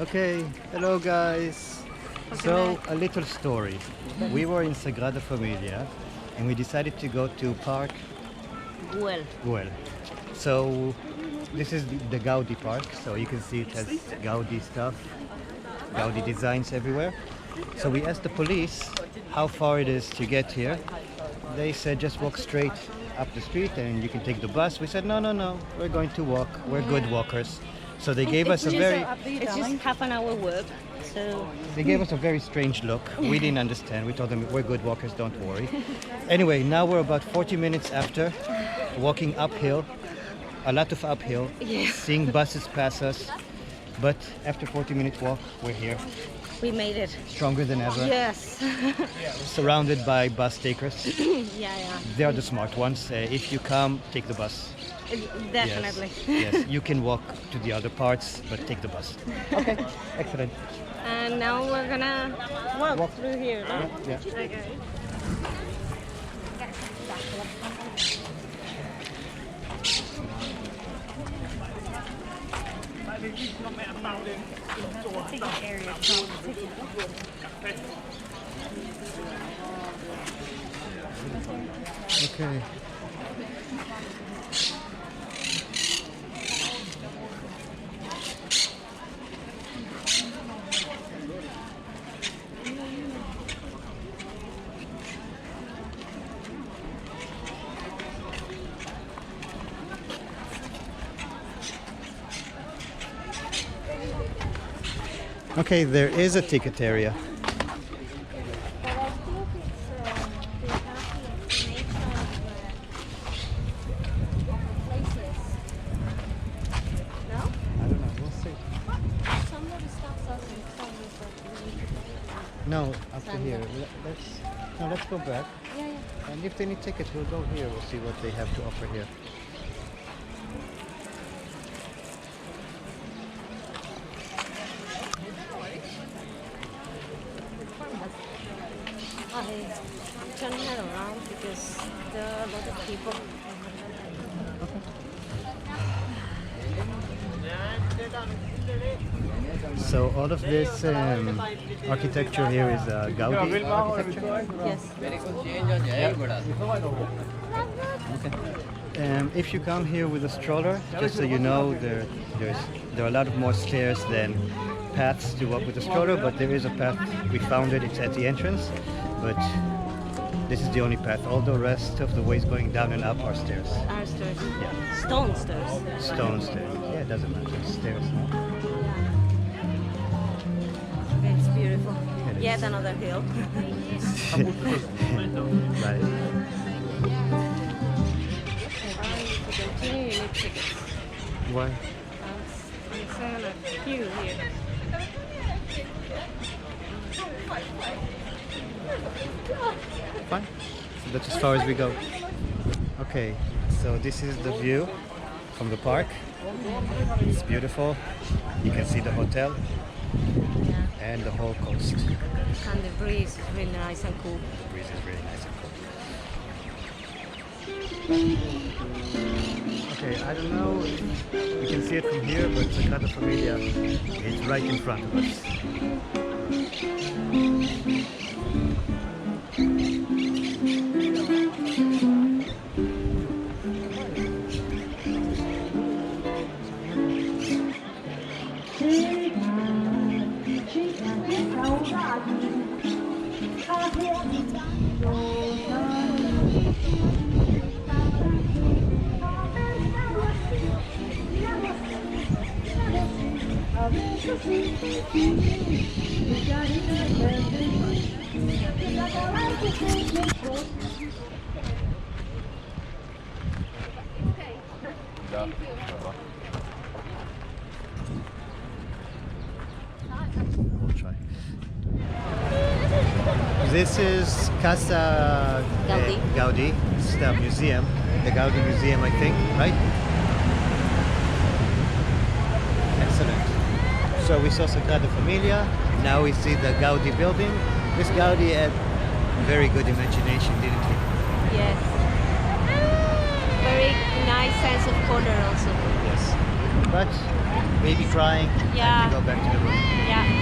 Okay, hello guys. So, a little story. We were in Sagrada Familia and we decided to go to Park Güell. Güell. So, this is the Gaudi Park, so you can see it has Gaudi stuff, Gaudi designs everywhere. So we asked the police how far it is to get here. They said just walk straight up the street and you can take the bus. We said no, we're going to walk. We're good walkers. So they gave us a very It's just half an hour walk. So they gave us a very strange look. We didn't understand. We told them we're good walkers, don't worry. Anyway, now we're about 40 minutes after walking uphill, a lot of uphill, seeing buses pass us. But after 40 minutes walk, we're here, we made it. stronger than ever, Yes. surrounded by bus takers. Yeah. They are the smart ones. If you come, take the bus. Definitely. Yes, you can walk to the other parts, but take the bus. Okay, excellent. And now we're gonna walk through here. No? Yeah. Okay. Okay. Okay, there is a ticket area. I don't know, we'll see. No, up to here. Let's go back. And if they need tickets, we'll go here. We'll see what they have to offer here. Turn it around because there are a lot of people. So all of this architecture here is Gaudi architecture. Yes. If you come here with a stroller, just so you know, there are a lot of more stairs than paths to walk with a stroller, but there is a path. We found it. It's at the entrance, but this is the only path. All the rest of the ways going down and up are stairs. Our stairs. Yeah, Stone stairs. stone stairs. Yeah, it doesn't matter. It's stairs. It's beautiful. It Yet is. another hill. Right. To continue, you need tickets. Why? I'm saying a queue here. Fine. So that's as far as we go. Okay, so this is the view from the park. It's beautiful. You can see the hotel Yeah. and the whole coast. And the breeze is really nice and cool. The breeze is really nice and cool. Okay, I don't know if you can see it from here, but Sagrada Familia is right in front of us. We'll try. This is Casa Gaudi. This is the museum, the Gaudi Museum, I think, right? Excellent. So we saw Sagrada Familia. Now we see the Gaudi building. This Gaudi had very good imagination, didn't he? Yes. Very nice sense of color also. Yes. But Baby crying. Time Yeah. to go back to the room. Yeah.